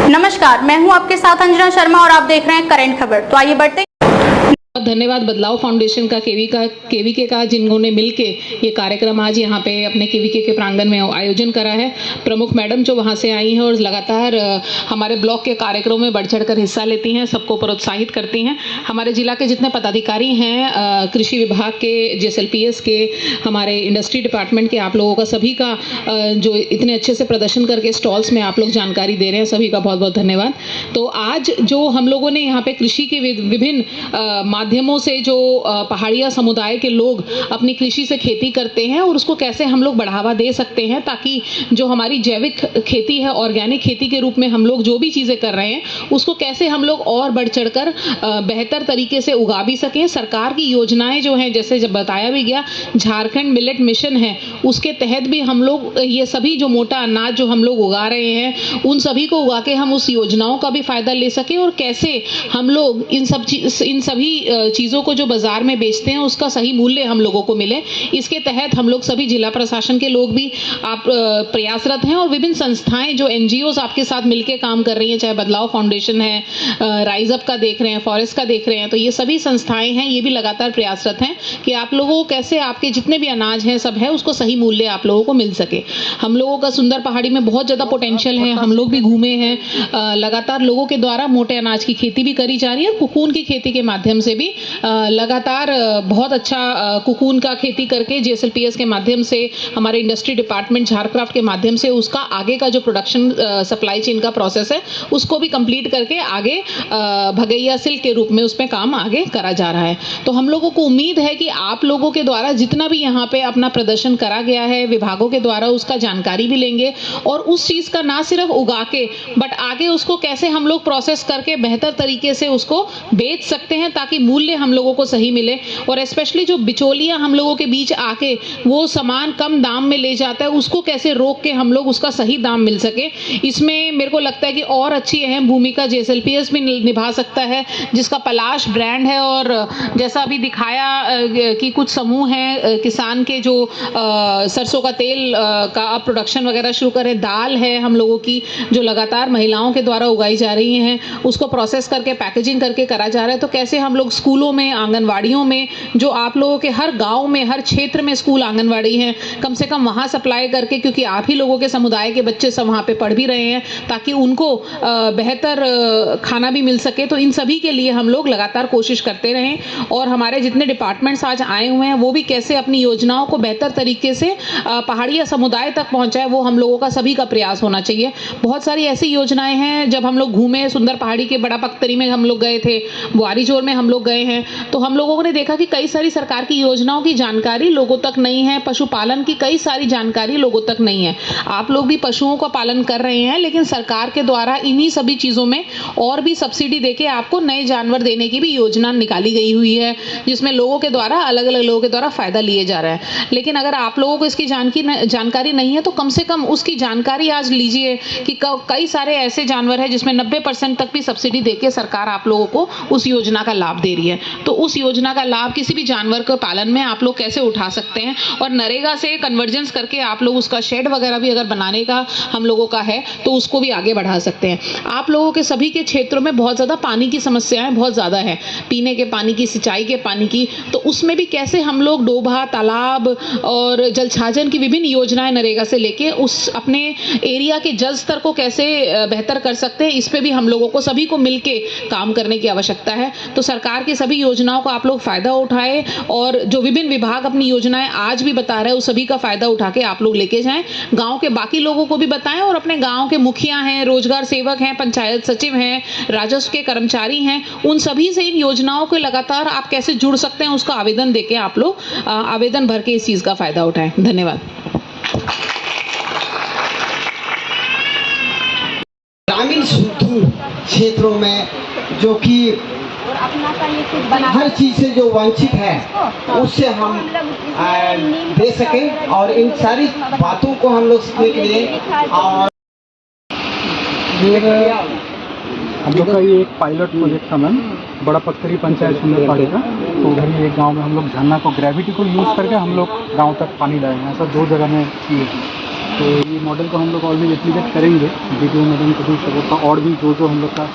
नमस्कार, मैं हूं आपके साथ अंजना शर्मा और आप देख रहे हैं करंट खबर। तो आइए बढ़ते हैं। धन्यवाद बदलाव फाउंडेशन का केवीके का जिन्होंने मिलके ये कार्यक्रम आज यहाँ पे अपने केवीके के प्रांगण में आयोजन करा है। प्रमुख मैडम जो वहाँ से आई हैं और लगातार हमारे ब्लॉक के कार्यक्रमों में बढ़ चढ़ कर हिस्सा लेती हैं, सबको प्रोत्साहित करती हैं। हमारे जिला के जितने पदाधिकारी हैं, कृषि विभाग के, JSLPS के, हमारे इंडस्ट्री डिपार्टमेंट के, आप लोगों का सभी का जो इतने अच्छे से प्रदर्शन करके स्टॉल्स में आप लोग जानकारी दे रहे हैं, सभी का बहुत बहुत धन्यवाद। तो आज जो हम लोगों ने यहाँ पे कृषि के विभिन्न माध्यमों से जो पहाड़िया समुदाय के लोग अपनी कृषि से खेती करते हैं और उसको कैसे हम लोग बढ़ावा दे सकते हैं, ताकि जो हमारी जैविक खेती है, ऑर्गेनिक खेती के रूप में हम लोग जो भी चीज़ें कर रहे हैं उसको कैसे हम लोग और बढ़ चढ़कर बेहतर तरीके से उगा भी सकें। सरकार की योजनाएं जो हैं, जैसे जब बताया भी गया, झारखंड मिलेट मिशन है, उसके तहत भी हम लोग ये सभी जो मोटा अनाज जो हम लोग उगा रहे हैं उन सभी को उगा के हम उस योजनाओं का भी फायदा ले सकें और कैसे हम लोग इन सभी चीज़ों को जो बाजार में बेचते हैं उसका सही मूल्य हम लोगों को मिले। इसके तहत हम लोग सभी जिला प्रशासन के लोग भी आप प्रयासरत हैं और विभिन्न संस्थाएं जो NGOs आपके साथ मिलकर काम कर रही हैं, चाहे बदलाव फाउंडेशन है, राइज अप का देख रहे हैं, फॉरेस्ट का देख रहे हैं, तो ये सभी संस्थाएं हैं, ये भी लगातार प्रयासरत हैं कि आप लोगों को कैसे आपके जितने भी अनाज हैं सब है उसको सही मूल्य आप लोगों को मिल सके। हम लोगों का सुंदर पहाड़ी में बहुत ज़्यादा पोटेंशियल है, हम लोग भी घूमे हैं, लगातार लोगों के द्वारा मोटे अनाज की खेती भी करी जा रही है, कुकून की खेती के माध्यम से भी लगातार बहुत अच्छा कुकून का खेती करके JSLPS के माध्यम से, हमारे इंडस्ट्री डिपार्टमेंट झारक्राफ्ट के माध्यम से उसका आगे का जो प्रोडक्शन सप्लाई चेन का प्रोसेस है उसको भी कंप्लीट करके आगे भगैया सिल्क के रूप में उसमें काम आगे करा जा रहा है। तो हम लोगों को उम्मीद है कि आप लोगों के द्वारा जितना भी यहाँ पे अपना प्रदर्शन करा गया है विभागों के द्वारा उसका जानकारी भी लेंगे और उस चीज़ का ना सिर्फ उगा के बट आगे उसको कैसे हम लोग प्रोसेस करके बेहतर तरीके से उसको बेच सकते हैं ताकि मूल्य हम लोगों को सही मिले। और स्पेशली जो बिचौलिया हम लोगों के बीच आके वो सामान कम दाम में ले जाता है उसको कैसे रोक के हम लोग उसका सही दाम मिल सके, इसमें मेरे को लगता है कि और अच्छी अहम भूमिका JSLPS भी निभा सकता है, जिसका पलाश ब्रांड है। और जैसा अभी दिखाया कि कुछ समूह हैं किसान के जो सरसों का तेल का अब प्रोडक्शन वगैरह शुरू करें, दाल है हम लोगों की जो लगातार महिलाओं के द्वारा उगाई जा रही हैं, उसको प्रोसेस करके पैकेजिंग करके करा जा रहा है। तो कैसे हम लोग स्कूलों में, आंगनवाड़ियों में, जो आप लोगों के हर गांव में, हर क्षेत्र में स्कूल आंगनवाड़ी हैं, कम से कम वहां सप्लाई करके, क्योंकि आप ही लोगों के समुदाय के बच्चे सब वहां पे पढ़ भी रहे हैं, ताकि उनको बेहतर खाना भी मिल सके। तो इन सभी के लिए हम लोग लगातार कोशिश करते रहें और हमारे जितने डिपार्टमेंट्स आज आए हुए हैं वो भी कैसे अपनी योजनाओं को बेहतर तरीके से पहाड़िया समुदाय तक पहुंचाए, वो हम लोगों का सभी का प्रयास होना चाहिए। बहुत सारी ऐसी योजनाएं हैं, जब हम लोग घूमे सुंदर पहाड़ी के बड़ा पख्तरी में हम लोग गए थे, बुआरीजोर में हम लोग गए हैं, तो हम लोगों ने देखा कि कई सारी सरकार की योजनाओं की जानकारी लोगों तक नहीं है, पशुपालन की कई सारी जानकारी लोगों तक नहीं है। आप लोग भी पशुओं का पालन कर रहे हैं, लेकिन सरकार के द्वारा इन्हीं सभी चीज़ों में और भी सब्सिडी देके आपको नए जानवर देने की भी योजना निकाली गई हुई है, जिसमें लोगों के द्वारा, अलग अलग लोगों के द्वारा फायदा लिए जा रहा है। लेकिन अगर आप लोगों को इसकी जानकारी नहीं है तो कम से कम उसकी जानकारी आज लीजिए कि कई सारे ऐसे जानवर हैं जिसमें 90% तक भी सब्सिडी देके सरकार आप लोगों को उस योजना का लाभ दे रही है। तो उस योजना का लाभ किसी भी जानवर के पालन में आप लोग कैसे उठा सकते हैं, और नरेगा से कन्वर्जेंस करके आप लोग उसका शेड वगैरह भी अगर बनाने का हम लोगों का है तो उसको भी आगे बढ़ा सकते हैं। आप लोगों के सभी के क्षेत्रों में बहुत ज़्यादा पानी की समस्याएं बहुत ज़्यादा है, पीने के पानी की, सिंचाई के पानी की, तो उसमें भी कैसे हम लोग डोभा, तालाब और जलछाजन की विभिन्न योजनाएं नरेगा से लेके उस अपने एरिया के जल स्तर को कैसे बेहतर कर सकते हैं, इस पे भी हम लोगों को सभी को मिलके काम करने की आवश्यकता है। तो सरकार की सभी योजनाओं का आप लोग फायदा उठाएं और जो विभिन्न विभाग अपनी योजनाएं आज भी बता रहे हैं उस सभी का फायदा उठा के आप लोग लेके जाएं, गांव के बाकी लोगों को भी बताएं और अपने गांव के मुखिया हैं, रोजगार सेवक हैं, पंचायत सचिव हैं, राजस्व के कर्मचारी हैं, उन सभी से इन योजनाओं के लगातार आप कैसे जुड़ सकते हैं उसका आवेदन देके आप लोग आवेदन भर के इस चीज का फायदा उठाएं। धन्यवाद। ग्रामीण सुदूर क्षेत्रों में जो कि हर चीज से जो वंचित है उससे हम दे सकें और इन सारी बातों को हम लोग सीखने के लिए, और हम लोग का ये एक पायलट प्रोजेक्ट था मैम, बड़ा पख्तरी पंचायत सुंदर पहाड़ी का। तो उधर ही एक गांव में हम लोग झरना को, ग्रेविटी को यूज़ करके हम लोग गांव तक पानी लाए हैं। ऐसा 2 जगह में किए हैं। तो ये मॉडल को हम लोग और भी रेप्लिकेट करेंगे वीडियो मैडम को भी सपोर्ट का, और भी जो हम लोग का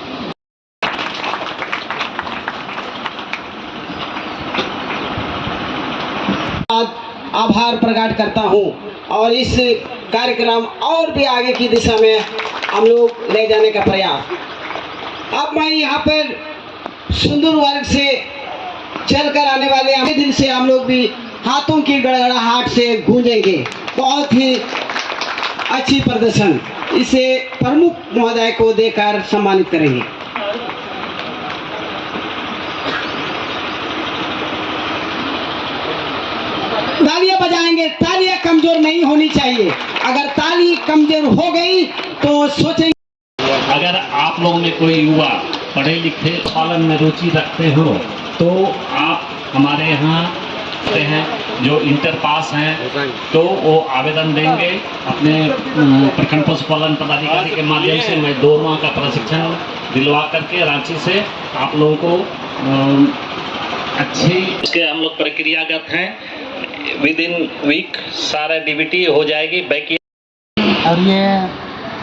आभार प्रकट करता हूँ। और इस कार्यक्रम और भी आगे की दिशा में हम लोग ले जाने का प्रयास। अब मैं यहाँ पर सुंदर वर्ग से चलकर आने वाले अगले दिन से हम लोग भी हाथों की गड़गड़ाहट से गूंजेंगे। बहुत ही अच्छी प्रदर्शन, इसे प्रमुख महोदय को देकर सम्मानित करेंगे। तालियां बजाएंगे। तालियां कमजोर नहीं होनी चाहिए। अगर ताली कमजोर हो गई तो सोचेंगे। अगर आप लोगों में कोई युवा पढ़े लिखे पालन में रुचि रखते हो तो आप हमारे यहाँ आते हैं, जो इंटर पास हैं तो वो आवेदन देंगे अपने प्रखंड पशुपालन पदाधिकारी के माध्यम से। मैं 2 माह का प्रशिक्षण दिलवा करके रांची से आप लोगों को अच्छी इसके हम लोग प्रक्रियागत हैं। विद इन वीक सारा डीबीटी हो जाएगी। बाकी और ये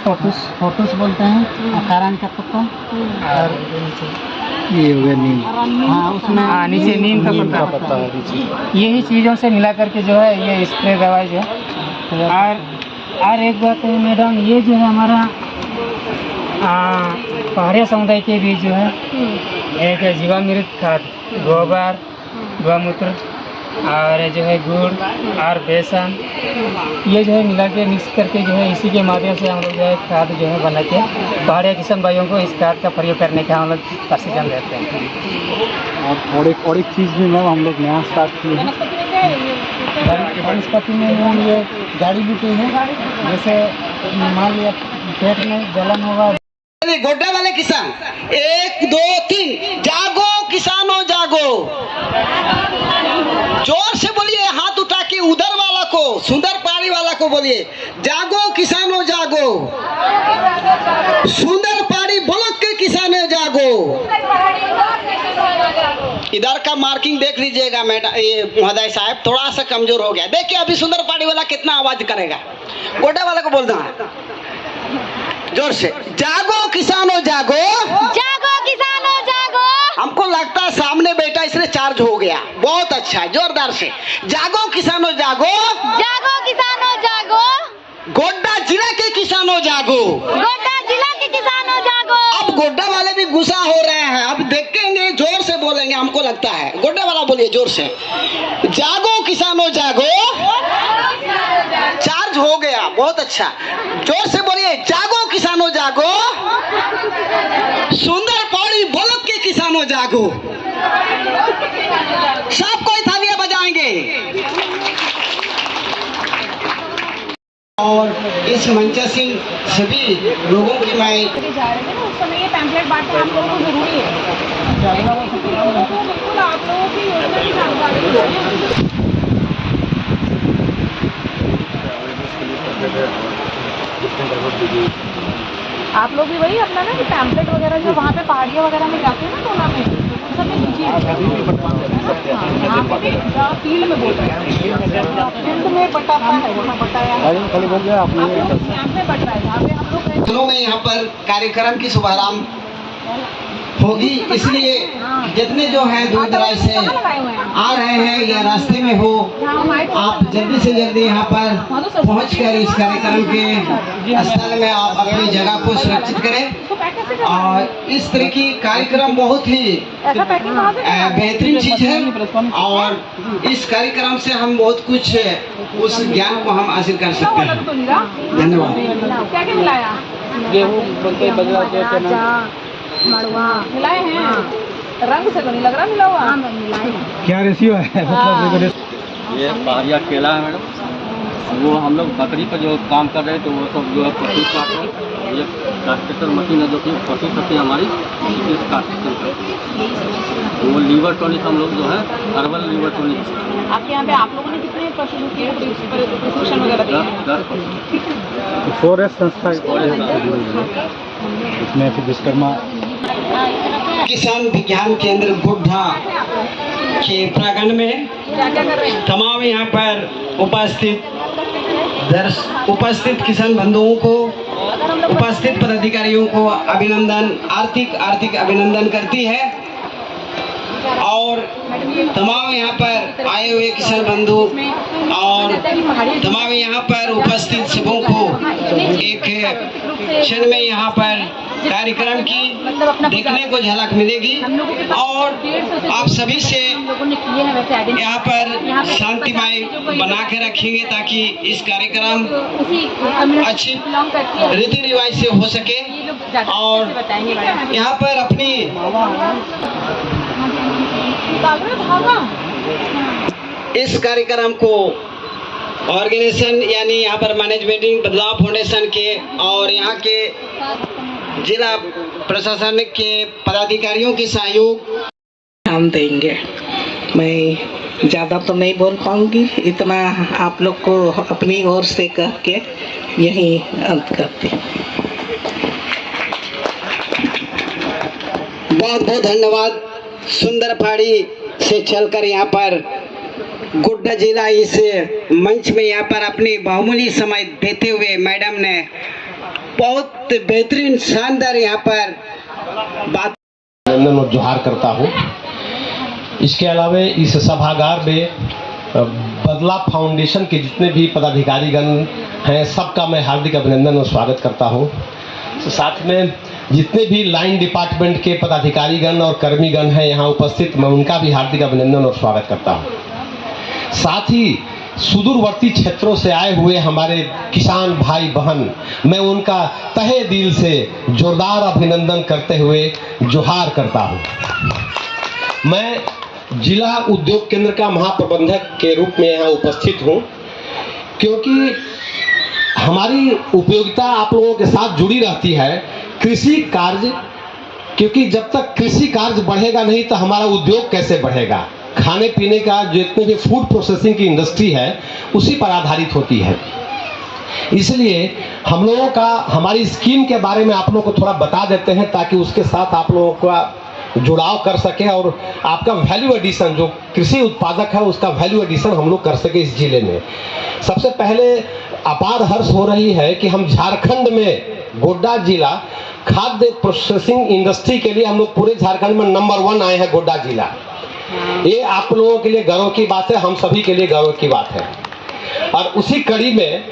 फोटोस बोलते हैं कारण का पत्ता, और ये हो गया नीम। हाँ उसमें नीचे नीम का पत्ता यही चीज़ों से मिला करके जो है ये स्प्रे दवाई जो है। और एक बात है मैडम, ये जो है हमारा पहाड़िया समुदाय के बीच जो है एक जीवामृत खाद, गोबर, गौमूत्र और जो है गुड़ और बेसन, ये जो है मिला के मिक्स करके जो है इसी के माध्यम से हम लोग जो है खाद जो है बना के पहाड़िया किसान भाइयों को इस खाद का प्रयोग करने का हम लोग प्रशिक्षण देते हैं। और एक चीज़ भी मैम हम लोग नया स्टार्ट किए हैं। वनस्पति में मैम ये जड़ी बूटी है, जैसे मान लिया पेट में जलन होगा। गोड्डा वाले किसान 1 2 3 जागो किसानों जागो। जोर से बोलिए, हाथ उठा के उधर वाला को, सुंदर पहाड़ी वाला को बोलिए, जागो किसानों जागो। सुंदर पहाड़ी ब्लॉक के किसानों जागो। इधर का मार्किंग देख लीजिएगा मैडम, ये महोदय साहब थोड़ा सा कमजोर हो गया। देखिए अभी सुंदर पहाड़ी वाला कितना आवाज करेगा। गोड्डा वाला को बोलना है जोर से, जागो किसानों जागो। जागो किसानों जागो। हमको लगता है सामने बैठा इसलिए चार्ज हो गया। बहुत अच्छा है, जोरदार से जागो किसानों जागो। जागो किसानों जागो। गोड्डा जिला के किसानों जागो। गोड्डा जिला के किसानों जागो। अब गोड्डा वाले भी गुस्सा हो रहे हैं, अब देखेंगे, जोर से बोलेंगे। हमको लगता है गोड्डा वाला बोलिए जोर से, जागो किसानों जागो। चार्ज हो गया, बहुत अच्छा। जोर से बोलिए, जागो किसानों जागो। सुंदर पहाड़ी ब्लॉक के किसानों जागो। सब कोई तालियां बजाएंगे। और इस मंच से सभी लोगों की मैं जा रहे थे ना उस समय ये पैम्पलेट बांटना आप लोगों को जरूरी है। बिल्कुल आप लोगों की योजना की जानकारी। आप लोग भी वही अपना ना कि पैम्पलेट वगैरह जो वहाँ पे पहाड़ियाँ वगैरह में जाते हैं ना टोला में, उन सब में दीजिए। यहाँ पे भी फील्ड में बोल रहे हैं, फील्ड में बटाता है, वहाँ बटाया है, यहाँ पे बट रहा है। यहाँ पे हम लोग दिनों में यहाँ पर कार्यक्रम की शुभारंभ होगी, इसलिए जितने जो हैं दूर दराज से आ रहे हैं या रास्ते में हो, आप जल्दी से जल्दी यहाँ पर पहुँचकर इस कार्यक्रम के स्थल में आप अपनी जगह को सुरक्षित करें। और इस तरह की कार्यक्रम बहुत ही बेहतरीन चीज है और इस कार्यक्रम से हम बहुत कुछ उस ज्ञान को हम हासिल कर सकते हैं। धन्यवाद। क्या क्या मिलाया? मड़ुआ मिलाए हैं, रंग से तो नहीं लग रहा मिला हुआ। क्या रेशियो है? ये पहाड़िया केला है मैडम, वो हम लोग बकरी पर जो काम कर रहे थे वो सब जो है पशु काट रहे। ये कास्टेटर मशीन है जो कि पशु सती हमारी कास्टेशन करती है। वो लीवर टॉनिक हम लोग जो है हर्बल लीवर टॉनिक। आपके यहाँ पे आप लोगों ने कितने पशु के प्रशिक्षण वगैरह दिए हैं? 10 फॉरेस्ट संस्था इसमें फिर विश्वकर्मा किसान विज्ञान केंद्र गोड्डा के प्रांगण में क्या क्या कर रहे हैं? तमाम यहाँ पर उपस्थित उपस्थित किसान बंधुओं को, उपस्थित पदाधिकारियों को अभिनंदन, आर्थिक अभिनंदन करती है और तमाम यहाँ पर आए हुए किसान बंधु और तमाम यहाँ पर उपस्थित सबों को एक क्षण में यहाँ पर कार्यक्रम की देखने को झलक मिलेगी और आप सभी से यहाँ पर शांतिमय बना के रखेंगे ताकि इस कार्यक्रम अच्छी रीति रिवाज से हो सके और यहाँ पर अपनी इस कार्यक्रम को ऑर्गेनाइजेशन यानी यहाँ पर मैनेजमेंट बदलाव फाउंडेशन के और यहाँ के जिला प्रशासन के पदाधिकारियों के सहयोग हम देंगे। मैं ज़्यादा तो नहीं बोल पाऊंगी, इतना आप लोग को अपनी ओर से कह के यही अंत करते हैं। बहुत बहुत धन्यवाद। सुंदर पहाड़ी से चलकर यहाँ पर गोड्डा जिला इस मंच में यहाँ पर अपनी बहुमूल्य समय देते हुए मैडम ने बहुत बेहतरीन शानदार यहाँ पर बात अभिनंदन और जोहार करता हूँ। इसके अलावा इस सभागार में बदलाव फाउंडेशन के जितने भी पदाधिकारीगण हैं सबका मैं हार्दिक अभिनंदन और स्वागत करता हूँ। साथ में जितने भी लाइन डिपार्टमेंट के पदाधिकारीगण और कर्मीगण हैं यहाँ उपस्थित, मैं उनका भी हार्दिक अभिनंदन और स्वागत करता हूँ। साथ ही सुदूरवर्ती क्षेत्रों से आए हुए हमारे किसान भाई बहन, मैं उनका तहे दिल से जोरदार अभिनंदन करते हुए जोहार करता हूँ। मैं जिला उद्योग केंद्र का महाप्रबंधक के रूप में यहाँ उपस्थित हूँ क्योंकि हमारी उपयोगिता आप लोगों के साथ जुड़ी रहती है कृषि कार्य, क्योंकि जब तक कृषि कार्य बढ़ेगा नहीं तो हमारा उद्योग कैसे बढ़ेगा। खाने पीने का जितने भी फूड प्रोसेसिंग की इंडस्ट्री है उसी पर आधारित होती है। इसलिए हम लोगों का हमारी स्कीम के बारे में आप लोगों को थोड़ा बता देते हैं ताकि उसके साथ आप लोगों का जुड़ाव कर सके और आपका वैल्यू एडिशन, जो कृषि उत्पादक है उसका वैल्यू एडिशन हम लोग कर सके इस जिले में। सबसे पहले अपार हर्ष हो रही है कि हम झारखंड में गोड्डा जिला खाद्य प्रोसेसिंग इंडस्ट्री के लिए हम लोग पूरे झारखंड में नंबर 1 आए हैं। गोड्डा जिला, ये आप लोगों के लिए गर्व की बात है, हम सभी के लिए गर्व की बात है। और उसी कड़ी में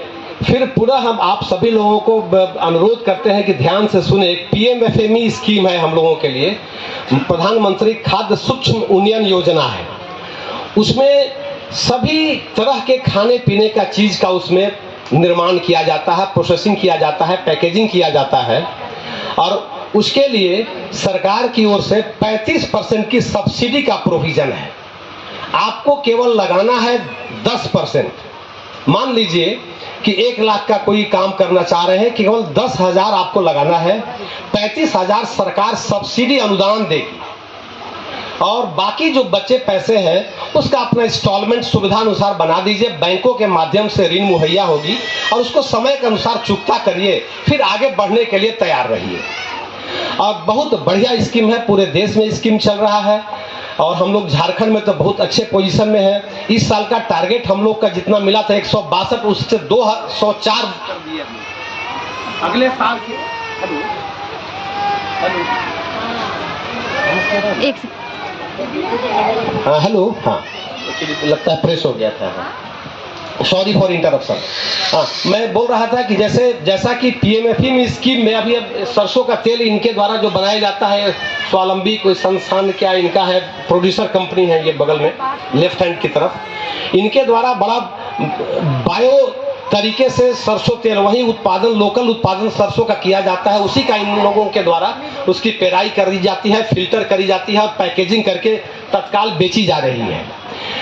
फिर पूरा हम आप सभी लोगों को अनुरोध करते हैं कि ध्यान से सुने। PMFME स्कीम है हम लोगों के लिए, प्रधानमंत्री खाद्य सूक्ष्म उन्नयन योजना है। उसमें सभी तरह के खाने पीने का चीज का उसमें निर्माण किया जाता है, प्रोसेसिंग किया जाता है, पैकेजिंग किया जाता है और उसके लिए सरकार की ओर से 35% की सब्सिडी का प्रोविजन है। आपको केवल लगाना है 10%। मान लीजिए कि 1 लाख का कोई काम करना चाह रहे हैं, केवल 10,000 आपको लगाना है, 35,000 सरकार सब्सिडी अनुदान देगी और बाकी जो बचे पैसे हैं उसका अपना इंस्टॉलमेंट सुविधा अनुसार बना दीजिए। बैंकों के माध्यम से ऋण मुहैया होगी और उसको समय के अनुसार चुकता करिए, फिर आगे बढ़ने के लिए तैयार रहिए। और बहुत बढ़िया स्कीम है, पूरे देश में स्कीम चल रहा है और हम लोग झारखंड में तो बहुत अच्छे पोजीशन में है। इस साल का टारगेट हम लोग का जितना मिला था 162, उससे 204 कर दिए अगले साल के। हेलो, हाँ लगता है प्रेस हो गया था, सॉरी फॉर इंटरप्शन। हाँ, मैं बोल रहा था कि जैसा कि PMFME स्कीम में अभी अब सरसों का तेल इनके द्वारा जो बनाया जाता है, स्वावलंबी कोई संस्थान क्या इनका है, प्रोड्यूसर कंपनी है ये बगल में लेफ्ट हैंड की तरफ, इनके द्वारा बड़ा बायो तरीके से सरसों तेल वही उत्पादन, लोकल उत्पादन सरसों का किया जाता है, उसी का इन लोगों के द्वारा उसकी पेराई करी जाती है, फिल्टर करी जाती है और पैकेजिंग करके तत्काल बेची जा रही है।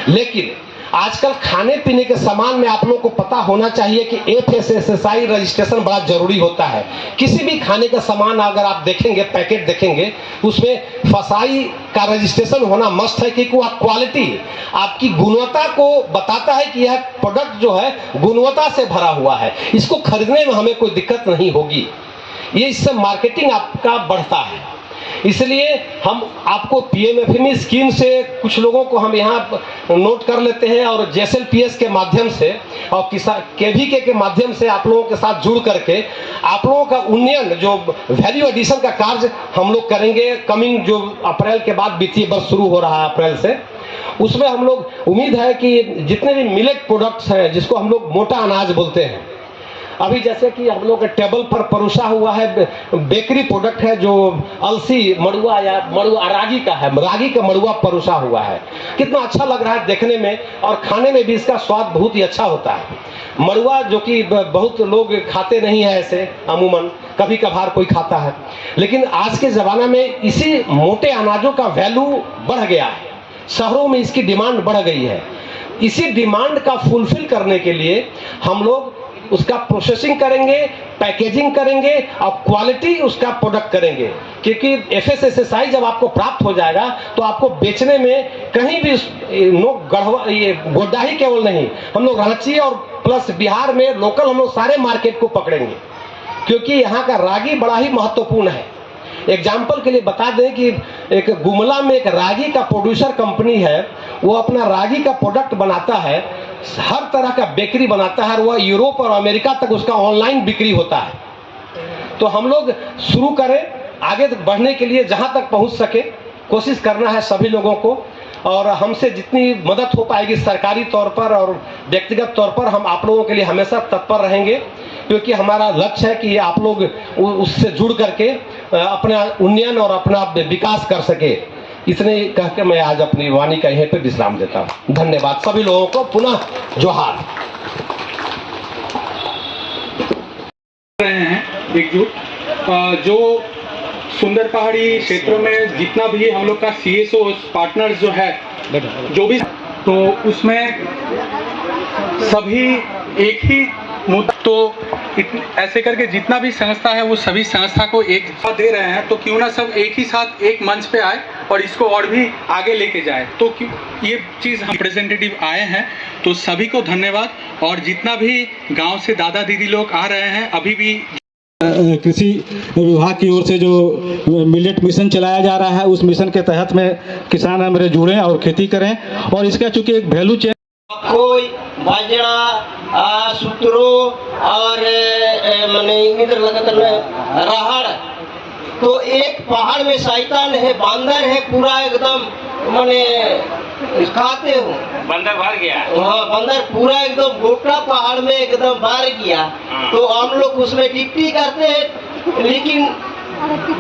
लेकिन आजकल खाने पीने के सामान में आप लोगों को पता होना चाहिए कि FSSAI रजिस्ट्रेशन बड़ा जरूरी होता है। किसी भी खाने का सामान अगर आप देखेंगे, पैकेट देखेंगे, उसमें FSSAI का रजिस्ट्रेशन होना मस्ट है, क्योंकि वह क्वालिटी आपकी गुणवत्ता को बताता है कि यह प्रोडक्ट जो है गुणवत्ता से भरा हुआ है, इसको खरीदने में हमें कोई दिक्कत नहीं होगी। ये इससे मार्केटिंग आपका बढ़ता है। इसलिए हम आपको पीएमएफएमई स्कीम से कुछ लोगों को हम यहाँ नोट कर लेते हैं और जेएसएलपीएस के माध्यम से और किसान केवीके के माध्यम से आप लोगों के साथ जुड़ करके आप लोगों का उन्नयन जो वैल्यू एडिशन का कार्य हम लोग करेंगे। कमिंग जो अप्रैल के बाद वित्तीय वर्ष शुरू हो रहा है अप्रैल से, उसमें हम लोग उम्मीद है कि जितने भी मिलेट प्रोडक्ट्स हैं जिसको हम लोग मोटा अनाज बोलते हैं, अभी जैसे कि हम लोग के टेबल पर परोसा हुआ है बेकरी प्रोडक्ट है जो अलसी मड़ुआ या मड़ुआ रागी का है, रागी का मड़ुआ परोसा हुआ है। कितना अच्छा लग रहा है देखने में और खाने में भी इसका स्वाद बहुत ही अच्छा होता है। मड़ुआ जो कि बहुत लोग खाते नहीं है ऐसे, अमूमन कभी कभार कोई खाता है, लेकिन आज के ज़माना में इसी मोटे अनाजों का वैल्यू बढ़ गया है, शहरों में इसकी डिमांड बढ़ गई है। इसी डिमांड का फुलफिल करने के लिए हम लोग उसका प्रोसेसिंग करेंगे, पैकेजिंग करेंगे और क्वालिटी उसका प्रोडक्ट करेंगे, क्योंकि एफएसएसएसआई जब आपको प्राप्त हो जाएगा तो आपको बेचने में कहीं भी नो गढ़वा ये गोड्डा ही केवल नहीं, हम लोग रांची और प्लस बिहार में लोकल हम लोग सारे मार्केट को पकड़ेंगे, क्योंकि यहाँ का रागी बड़ा ही महत्वपूर्ण है। एग्जाम्पल के लिए बता दें कि एक गुमला में एक रागी का प्रोड्यूसर कंपनी है, वो अपना रागी का प्रोडक्ट बनाता है, हर तरह का बेकरी बनाता है और वह यूरोप और अमेरिका तक उसका ऑनलाइन बिक्री होता है। तो हम लोग शुरू करें, आगे बढ़ने के लिए जहां तक पहुंच सके कोशिश करना है सभी लोगों को, और हमसे जितनी मदद हो पाएगी सरकारी तौर पर और व्यक्तिगत तौर पर हम आप लोगों के लिए हमेशा तत्पर रहेंगे, क्योंकि हमारा लक्ष्य है कि आप लोग उससे जुड़ करके अपना उन्नयन और अपना विकास कर सके। इतने कह के मैं आज अपनी वाणी का यहीं पे विश्राम देता हूँ। धन्यवाद सभी लोगों को, पुनः जोहार। रहे हैं एकजुट जो सुंदर पहाड़ी क्षेत्रों में जितना भी हम लोग का सीएसओ पार्टनर्स जो है जो भी, तो उसमें सभी एक ही मुद्दा, तो ऐसे करके जितना भी संस्था है वो सभी संस्था को एक दे रहे हैं, तो क्यों ना सब एक ही साथ एक मंच पे आए और इसको और भी आगे लेके जाए। तो ये चीज़ हम रिप्रेजेंटेटिव आए हैं, तो सभी को धन्यवाद। और जितना भी गांव से दादा दीदी लोग आ रहे हैं, अभी भी कृषि विभाग की ओर से जो मिलेट मिशन चलाया जा रहा है, उस मिशन के तहत में किसान हमारे जुड़ें और खेती करें। और इसका चूंकि एक वैल्यू चेन कोई बाजरा सूत्रो और मने इधर लगत राहड़, तो एक पहाड़ में शैतान है, बांदर है, पूरा एकदम मने खाते हो, बंदर भर गया। हाँ, बंदर पूरा एकदम गोटा पहाड़ में एकदम भर गया। तो हम लोग उसमें डिप्टी करते हैं, लेकिन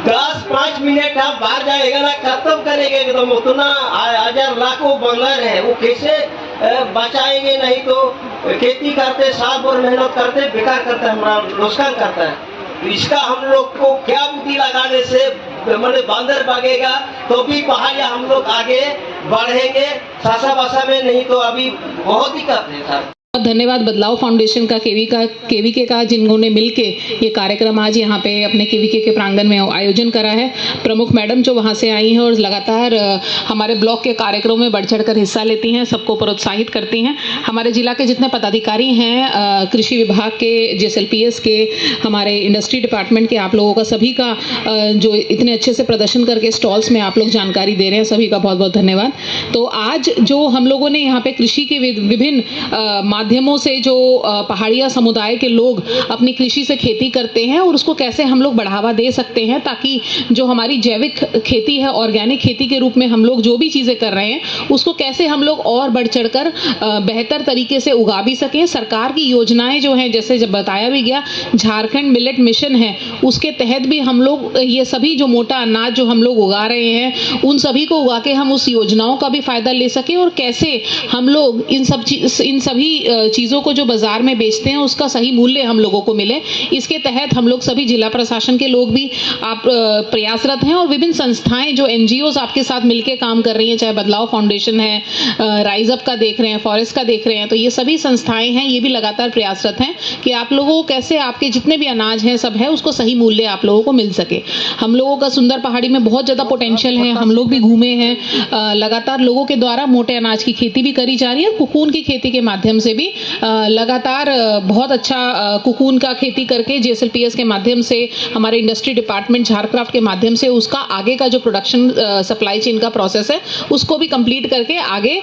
10-5 मिनट आप बाहर जाएगा ना, खत्म करेंगे एकदम। उतना 1000 लाखों बंदर है, वो कैसे बचाएंगे? नहीं तो खेती करते, साल भर मेहनत करते, बेकार करता है, हमारा नुकसान करता है। तो इसका हम लोग को क्या बुद्धि लगाने से मतलब बंदर भागेगा तो भी पहाड़िया हम लोग आगे बढ़ेंगे, सासा बासा में, नहीं तो अभी बहुत दिक्कत है सर। धन्यवाद बदलाव फाउंडेशन का केवीके का जिन्होंने मिलके ये कार्यक्रम आज यहाँ पे अपने केवीके के प्रांगण में आयोजन करा है। प्रमुख मैडम जो वहाँ से आई हैं और लगातार हमारे ब्लॉक के कार्यक्रमों में बढ़ चढ़ कर हिस्सा लेती हैं, सबको प्रोत्साहित करती हैं। हमारे जिला के जितने पदाधिकारी हैं, कृषि विभाग के, जेएसएलपीएस के, हमारे इंडस्ट्री डिपार्टमेंट के, आप लोगों का सभी का जो इतने अच्छे से प्रदर्शन करके स्टॉल्स में आप लोग जानकारी दे रहे हैं, सभी का बहुत बहुत धन्यवाद। तो आज जो हम लोगों ने यहाँ पे कृषि के विभिन्न माध्यमों से जो पहाड़िया समुदाय के लोग अपनी कृषि से खेती करते हैं और उसको कैसे हम लोग बढ़ावा दे सकते हैं, ताकि जो हमारी जैविक खेती है, ऑर्गेनिक खेती के रूप में हम लोग जो भी चीज़ें कर रहे हैं उसको कैसे हम लोग और बढ़ चढ़कर बेहतर तरीके से उगा भी सकें। सरकार की योजनाएं जो हैं, जैसे जब बताया भी गया, झारखंड मिलेट मिशन है, उसके तहत भी हम लोग ये सभी जो मोटा अनाज जो हम लोग उगा रहे हैं, उन सभी को उगा के हम उस योजनाओं का भी फायदा ले सकें और कैसे हम लोग इन सभी चीज़ों को जो बाजार में बेचते हैं उसका सही मूल्य हम लोगों को मिले। इसके तहत हम लोग सभी जिला प्रशासन के लोग भी आप प्रयासरत हैं और विभिन्न संस्थाएं जो एनजीओज आपके साथ मिलकर काम कर रही हैं, चाहे बदलाव फाउंडेशन है, राइज अप का देख रहे हैं, फॉरेस्ट का देख रहे हैं, तो ये सभी संस्थाएं हैं, ये भी लगातार प्रयासरत हैं कि आप लोगों को कैसे आपके जितने भी अनाज हैं सब है उसको सही मूल्य आप लोगों को मिल सके। हम लोगों का सुंदर पहाड़ी में बहुत ज़्यादा पोटेंशियल है, हम लोग भी घूमे हैं, लगातार लोगों के द्वारा मोटे अनाज की खेती भी करी जा रही है और कुकून की खेती के माध्यम से भी लगातार बहुत अच्छा कुकून का खेती करके JSLPS के माध्यम से, हमारे इंडस्ट्री डिपार्टमेंट झारक्राफ्ट के माध्यम से उसका आगे का जो प्रोडक्शन सप्लाई चेन का प्रोसेस है उसको भी कंप्लीट करके आगे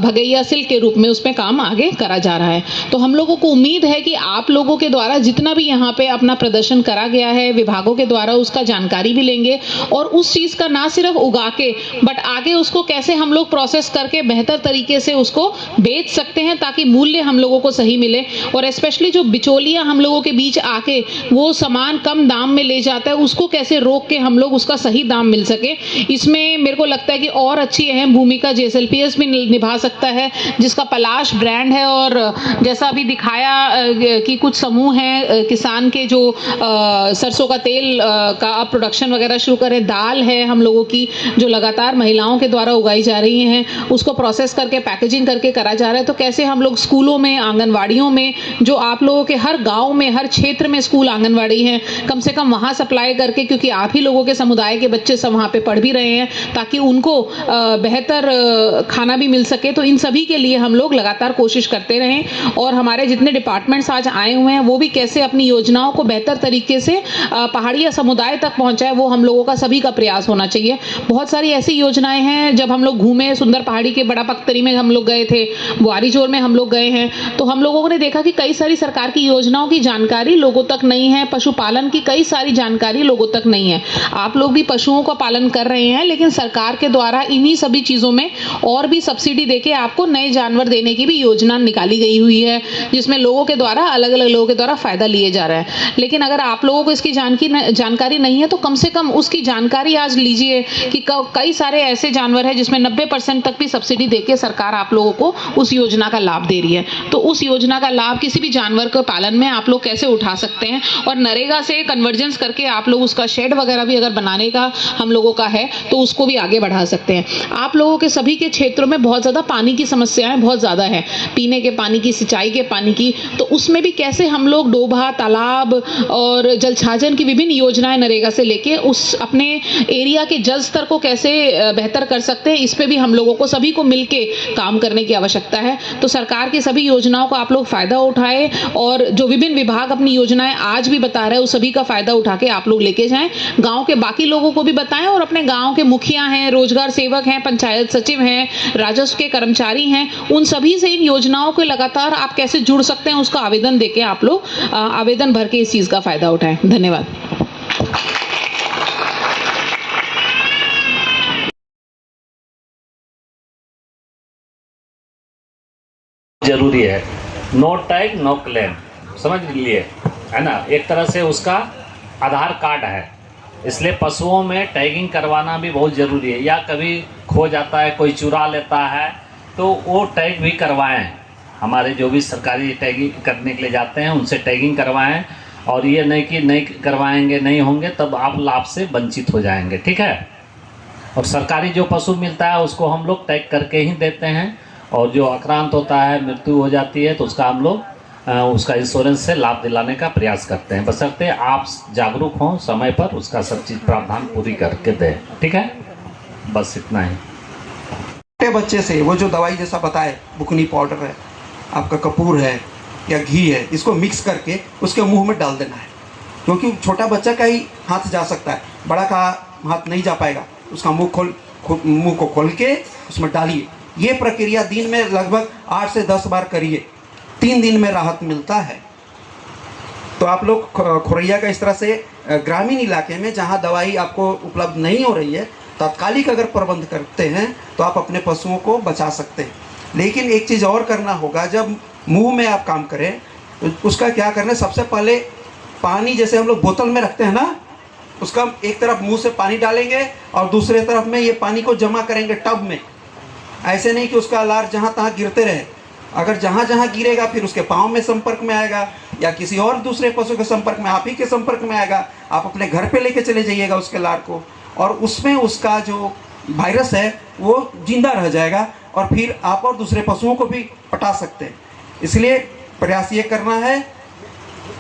भगैया सिल्क के रूप में उसमें काम आगे करा जा रहा है। तो हम लोगों को उम्मीद है कि आप लोगों के द्वारा जितना भी यहाँ पे अपना प्रदर्शन करा गया है विभागों के द्वारा उसका जानकारी भी लेंगे और उस चीज़ का ना सिर्फ उगा के बट आगे उसको कैसे हम लोग प्रोसेस करके बेहतर तरीके से उसको बेच सकते हैं ताकि मूल्य हम लोगों को सही मिले। और स्पेशली जो बिचौलिया हम लोगों के बीच आके वो सामान कम दाम में ले जाता है उसको कैसे रोक के हम लोग उसका सही दाम मिल सके, इसमें मेरे को लगता है कि और अच्छी अहम भूमिका JSLPS भी निभा सकता है, जिसका पलाश ब्रांड है। और जैसा अभी दिखाया कि कुछ समूह हैं किसान के जो सरसों का तेल का अब प्रोडक्शन वगैरह शुरू करें, दाल है हम लोगों की जो लगातार महिलाओं के द्वारा उगाई जा रही हैं उसको प्रोसेस करके पैकेजिंग करके करा जा रहा है। तो कैसे हम लोग स्कूलों में, आंगनवाड़ियों में, जो आप लोगों के हर गांव में, हर क्षेत्र में स्कूल आंगनवाड़ी हैं, कम से कम वहां सप्लाई करके, क्योंकि आप ही लोगों के समुदाय के बच्चे सब वहां पे पढ़ भी रहे हैं, ताकि उनको बेहतर खाना भी मिल सके। तो इन सभी के लिए हम लोग लगातार कोशिश करते रहें और हमारे जितने डिपार्टमेंट्स आज आए हुए हैं वो भी कैसे अपनी योजनाओं को बेहतर तरीके से पहाड़िया समुदाय तक पहुंचाए, वो हम लोगों का सभी का प्रयास होना चाहिए। बहुत सारी ऐसी योजनाएं हैं, जब हम लोग घूमे सुंदर पहाड़ी के बड़ा पख्तरी में हम लोग गए थे, बुआरीजोर में हम लोग गए हैं, तो हम लोगों ने देखा कि कई सारी सरकार की योजनाओं की जानकारी लोगों तक नहीं है, पशुपालन की कई सारी जानकारी लोगों तक नहीं है। आप लोग भी पशुओं का पालन कर रहे हैं, लेकिन सरकार के द्वारा इन्हीं सभी चीज़ों में और भी सब्सिडी देके आपको नए जानवर देने की भी योजना निकाली गई हुई है, जिसमें लोगों के द्वारा, अलग अलग लोगों के द्वारा फ़ायदा लिए जा रहा है। लेकिन अगर आप लोगों को इसकी जानकारी नहीं है तो कम से कम उसकी जानकारी आज लीजिए कि कई सारे ऐसे जानवर हैं जिसमें 90% तक भी सब्सिडी देके सरकार आप लोगों को उस योजना का लाभ दे रही है। तो उस योजना का लाभ किसी भी जानवर के पालन में आप लोग कैसे उठा सकते हैं, और नरेगा से कन्वर्जेंस करके आप लोग उसका शेड वगैरह भी अगर बनाने का हम लोगों का है तो उसको भी आगे बढ़ा सकते हैं। आप लोगों के सभी के क्षेत्रों में बहुत ज़्यादा पानी की समस्याएं बहुत ज़्यादा है, पीने के पानी की, सिंचाई के पानी की, तो उसमें भी कैसे हम लोग डोभा, तालाब और जलछाजन की विभिन्न योजनाएं नरेगा से लेके उस अपने एरिया के जल स्तर को कैसे बेहतर कर सकते हैं, इस पे भी हम लोगों को सभी को मिलके काम करने की आवश्यकता है। तो सरकार की सभी योजनाओं का आप लोग फ़ायदा उठाएं और जो विभिन्न विभाग अपनी योजनाएं आज भी बता रहे हैं उस सभी का फ़ायदा उठा के आप लोग लेके जाएं, गाँव के बाकी लोगों को भी बताएं और अपने गाँव के मुखिया हैं, रोजगार सेवक हैं, पंचायत सचिव हैं, राजस्व के कर्मचारी हैं, उन सभी से इन योजनाओं के लगातार आप कैसे जुड़ सकते हैं उसका आवेदन देके आप लोग आवेदन भर के इस चीज़ का फ़ायदा उठाएं। धन्यवाद। जरूरी है, नो टैग नो क्लेम, समझ लिए है ना, एक तरह से उसका आधार कार्ड है, इसलिए पशुओं में टैगिंग करवाना भी बहुत ज़रूरी है। या कभी खो जाता है, कोई चुरा लेता है, तो वो टैग भी करवाएं। हमारे जो भी सरकारी टैगिंग करने के लिए जाते हैं उनसे टैगिंग करवाएं, और ये नहीं कि नहीं करवाएंगे, नहीं होंगे तब आप लाभ से वंचित हो जाएंगे, ठीक है। और सरकारी जो पशु मिलता है उसको हम लोग टैग करके ही देते हैं, और जो आक्रांत होता है, मृत्यु हो जाती है, तो उसका हम लोग उसका इंश्योरेंस से लाभ दिलाने का प्रयास करते हैं, बशर्ते आप जागरूक हों, समय पर उसका सब चीज़ प्रावधान पूरी करके दें, ठीक है। बस इतना ही। छोटे बच्चे से वो जो दवाई जैसा बताए, बुकनी पाउडर है, आपका कपूर है या घी है, इसको मिक्स करके उसके मुंह में डाल देना है, क्योंकि छोटा बच्चा का ही हाथ जा सकता है, बड़ा का हाथ नहीं जा पाएगा। उसका मुंह को खोल के उसमें डालिए। ये प्रक्रिया दिन में लगभग 8 से 10 बार करिए, 3 दिन में राहत मिलता है। तो आप लोग खुरैया का इस तरह से ग्रामीण इलाके में जहाँ दवाई आपको उपलब्ध नहीं हो रही है, तात्कालिक अगर प्रबंध करते हैं तो आप अपने पशुओं को बचा सकते हैं। लेकिन एक चीज़ और करना होगा, जब मुंह में आप काम करें तो उसका क्या करना है, सबसे पहले पानी जैसे हम लोग बोतल में रखते हैं ना, उसका एक तरफ मुंह से पानी डालेंगे और दूसरे तरफ में ये पानी को जमा करेंगे टब में। ऐसे नहीं कि उसका लार जहाँ तहाँ गिरते रहे, अगर जहाँ जहाँ गिरेगा फिर उसके पाँव में संपर्क में आएगा या किसी और दूसरे पशु के संपर्क में, आप ही के संपर्क में आएगा। आप अपने घर पे लेके चले जाइएगा उसके लार को, और उसमें उसका जो वायरस है वो जिंदा रह जाएगा और फिर आप और दूसरे पशुओं को भी पटा सकते हैं। इसलिए प्रयास ये करना है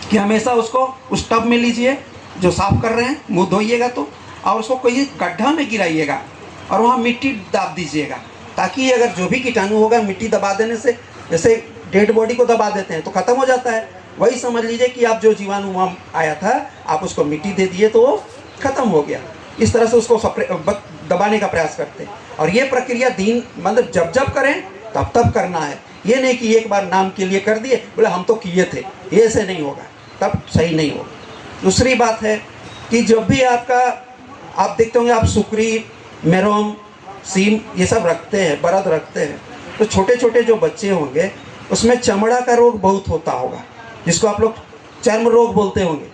कि हमेशा उसको उस टब में लीजिए जो साफ़ कर रहे हैं, मुँह धोइएगा तो, और उसको कोई गड्ढा में गिराइएगा और वहाँ मिट्टी दाब दीजिएगा, ताकि अगर जो भी कीटाणु होगा मिट्टी दबा देने से, जैसे डेड बॉडी को दबा देते हैं तो खत्म हो जाता है। वही समझ लीजिए कि आप जो जीवाणु वहाँ आया था आप उसको मिट्टी दे दिए तो वो खत्म हो गया। इस तरह से उसको दबाने का प्रयास करते हैं। और ये प्रक्रिया दिन मतलब जब जब करें तब तब करना है। ये नहीं कि एक बार नाम के लिए कर दिए बोले हम तो किए थे, ये ऐसे नहीं होगा, तब सही नहीं होगा। दूसरी बात है कि जब भी आप देखते होंगे आप सुकरी, मेरोम, सीम ये सब रखते हैं, बरद रखते हैं, तो छोटे छोटे जो बच्चे होंगे उसमें चमड़ा का रोग बहुत होता होगा, जिसको आप लोग चर्म रोग बोलते होंगे।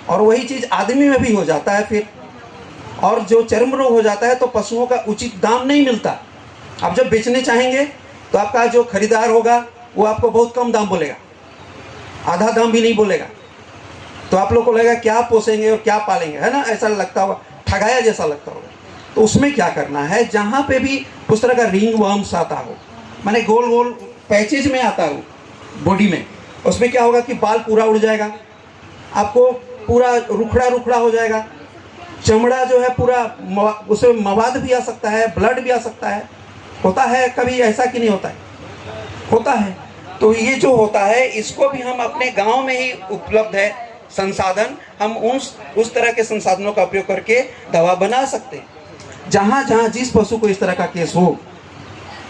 और वही चीज़ आदमी में भी हो जाता है फिर। और जो चर्म रोग हो जाता है तो पशुओं का उचित दाम नहीं मिलता। आप जब बेचने चाहेंगे तो आपका जो खरीदार होगा वो आपको बहुत कम दाम बोलेगा, आधा दाम भी नहीं बोलेगा। तो आप लोग को लगेगा क्या पोसेंगे और क्या पालेंगे, है ना, ऐसा लगता होगा, ठगाया जैसा लगता होगा। तो उसमें क्या करना है, जहाँ पे भी उस तरह का रिंग वर्म्स आता हो, माने गोल गोल पैचेज में आता हो बॉडी में, उसमें क्या होगा कि बाल पूरा उड़ जाएगा, आपको पूरा रुखड़ा रुखड़ा हो जाएगा, चमड़ा जो है पूरा उसमें मवाद भी आ सकता है, ब्लड भी आ सकता है। होता है कभी ऐसा कि नहीं होता है? होता है। तो ये जो होता है इसको भी हम अपने गांव में ही उपलब्ध है संसाधन, हम उस तरह के संसाधनों का उपयोग करके दवा बना सकते हैं। जहाँ जहाँ जिस पशु को इस तरह का केस हो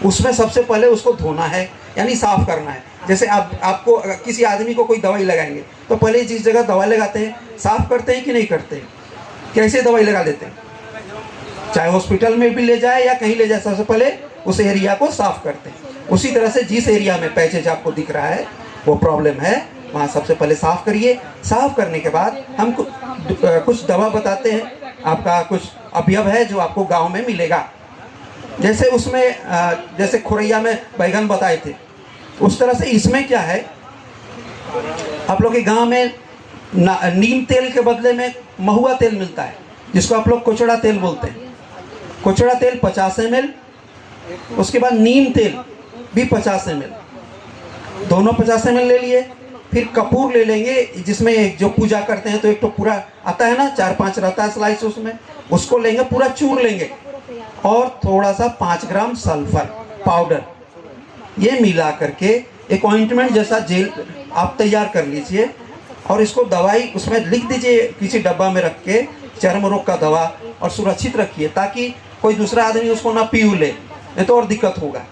उसमें सबसे पहले उसको धोना है, यानी साफ करना है। जैसे आपको किसी आदमी को कोई दवाई लगाएंगे तो पहले जिस जगह दवाई लगाते हैं साफ करते हैं कि नहीं करते हैं? कैसे दवाई लगा देते हैं? चाहे हॉस्पिटल में भी ले जाए या कहीं ले जाए, सबसे पहले उस एरिया को साफ करते हैं। उसी तरह से जिस एरिया में पैचेज आपको दिख रहा है वो प्रॉब्लम है, वहाँ सबसे पहले साफ करिए। साफ करने के बाद हम कुछ दवा बताते हैं, आपका कुछ अवयव है जो आपको गांव में मिलेगा। जैसे उसमें जैसे खुरैया में बैगन बताए थे, उस तरह से इसमें क्या है, आप लोग के गांव में नीम तेल के बदले में महुआ तेल मिलता है, जिसको आप लोग कोचड़ा तेल बोलते हैं। कोचड़ा तेल 50 ml, उसके बाद नीम तेल भी 50 ml, दोनों 50 ml ले लिए। फिर कपूर ले लेंगे, जिसमें जो पूजा करते हैं तो एक तो पूरा आता है ना, 4-5 रहता है स्लाइस, उसमें उसको लेंगे, पूरा चूर लेंगे। और थोड़ा सा 5 ग्राम सल्फर पाउडर, ये मिला करके एक ऑइंटमेंट जैसा जेल आप तैयार कर लीजिए। और इसको दवाई उसमें लिख दीजिए किसी डब्बा में रख के, चर्म रोग का दवा, और सुरक्षित रखिए ताकि कोई दूसरा आदमी उसको ना पी ले, नहीं तो और दिक्कत होगा।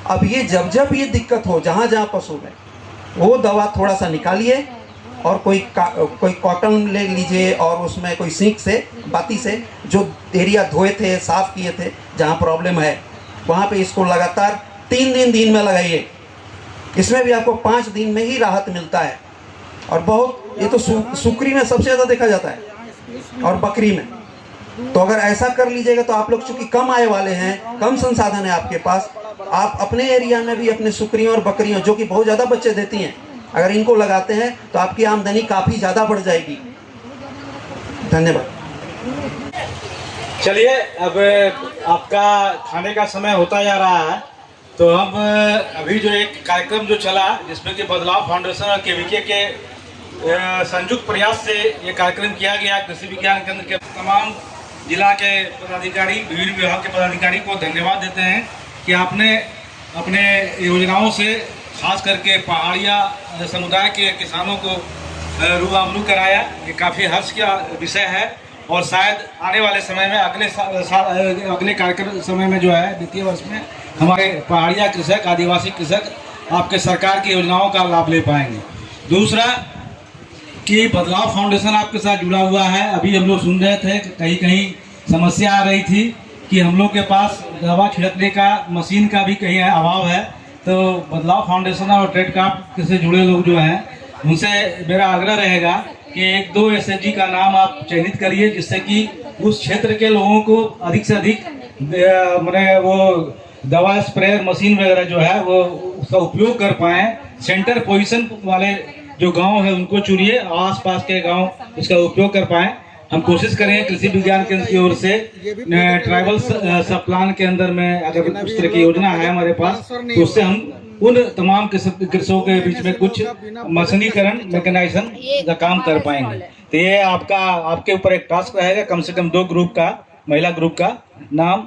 अब ये जब जब ये दिक्कत हो जहाँ जहाँ पशु में, वो दवा थोड़ा सा निकालिए और कोई कॉटन ले लीजिए और उसमें कोई सींक से, बाती से जो एरिया धोए थे, साफ किए थे, जहाँ प्रॉब्लम है वहाँ पे इसको लगातार 3 दिन में लगाइए। इसमें भी आपको 5 दिन में ही राहत मिलता है। और बहुत ये तो सुकरी में सबसे ज़्यादा देखा जाता है और बकरी में। तो अगर ऐसा कर लीजिएगा तो आप लोग चूँकि कम आय वाले हैं, कम संसाधन है आपके पास, आप अपने एरिया में भी अपने सुकरियों और बकरियों जो कि बहुत ज़्यादा बच्चे देती हैं, अगर इनको लगाते हैं तो आपकी आमदनी काफ़ी ज़्यादा बढ़ जाएगी। धन्यवाद। चलिए, अब आपका खाने का समय होता जा रहा है, तो हम अभी जो एक कार्यक्रम जो चला जिसमें कि बदलाव फाउंडेशन और केवीके के संयुक्त प्रयास से ये कार्यक्रम किया गया, कृषि विज्ञान केंद्र के तमाम जिला के पदाधिकारी, विभिन्न विभाग के पदाधिकारी को धन्यवाद देते हैं कि आपने अपने योजनाओं से खास करके पहाड़िया समुदाय के किसानों को रूबरू कराया। ये काफ़ी हर्ष का विषय है और शायद आने वाले समय में अगले कार्यक्रम समय में जो है द्वितीय वर्ष में हमारे पहाड़िया कृषक, आदिवासी कृषक आपके सरकार की योजनाओं का लाभ ले पाएंगे। दूसरा कि बदलाव फाउंडेशन आपके साथ जुड़ा हुआ है। अभी हम लोग सुन रहे थे कहीं कहीं समस्या आ रही थी कि हम लोग के पास दवा छिड़कने का मशीन का भी कहीं अभाव है। तो बदलाव फाउंडेशन और ट्रेड क्राफ्ट से जुड़े लोग जो हैं उनसे मेरा आग्रह रहेगा कि 1-2 SHG का नाम आप चयनित करिए, जिससे कि उस क्षेत्र के लोगों को अधिक से अधिक मैंने वो दवा स्प्रेयर मशीन वगैरह जो है वो उसका उपयोग कर पाएँ। सेंटर पोजीशन वाले जो गांव है उनको चुनिए, आसपास के गांव उसका उपयोग कर पाएँ। हम कोशिश करें कृषि विज्ञान केंद्र की ओर से ट्राइबल सब प्लान के अंदर में अगर उस तरह की योजना है हमारे पास, तो उससे हम उन तमाम कृषकों के बीच में कुछ मशीनीकरण, मैकेनाइजेशन का काम कर पाएंगे। तो ये आपके ऊपर एक टास्क रहेगा, कम से कम 2 ग्रुप का, महिला ग्रुप का नाम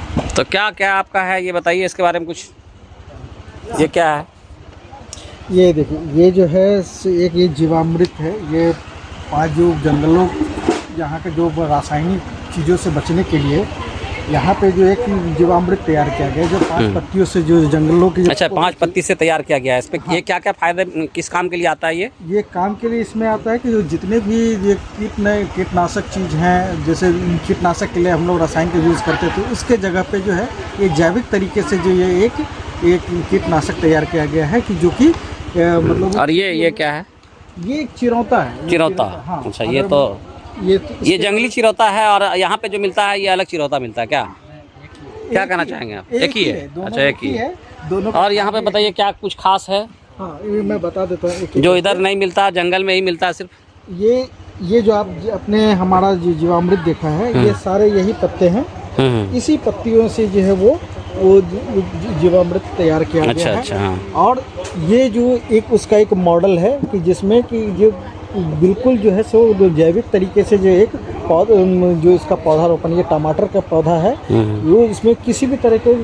तो क्या क्या आपका है ये बताइए इसके बारे में कुछ। ये क्या है? ये देखिए, ये जो है एक ये जीवामृत है। ये 5 जो जंगलों यहाँ के जो रासायनिक चीज़ों से बचने के लिए यहाँ पे जो एक जीवामृत तैयार किया गया है, जो 5 पत्तियों से जो जंगलों की अच्छा 5 पत्ती से तैयार किया गया है। इस पे ये क्या क्या फायदे, किस काम के लिए आता है ये काम के लिए इसमें आता है कि जो जितने भी ये कीटनाशक चीज़ हैं, जैसे कीटनाशक के लिए हम लोग रसायन का यूज़ करते थे, उसके जगह पे जो है ये जैविक तरीके से जो ये एक कीटनाशक तैयार किया गया है कि जो कि मतलब। और ये क्या है? ये एक चिरौंता है। चिरौंता। हाँ, अच्छा ये जंगली चिरौता है और यहाँ पे जो मिलता है ये अलग चिरौता मिलता है क्या? क्या कहना चाहेंगे आप? एक ही है? अच्छा एक ही है दोनों। और यहाँ पे बताइए क्या कुछ खास है? हाँ ये मैं बता देता हूँ। जो इधर नहीं मिलता, जंगल में ही मिलता है सिर्फ। ये जो आप अपने हमारा जीवामृत देखा है, ये सारे यही पत्ते हैं। इसी पत्तियों से जो है वो जीवामृत तैयार किया गया है। अच्छा हाँ। और ये जो उसका एक मॉडल है कि जिसमें कि जो बिल्कुल जो है सो जैविक तरीके से जो एक पौधा, जो इसका पौधा रोपण, ये टमाटर का पौधा है, वो इसमें किसी भी तरह के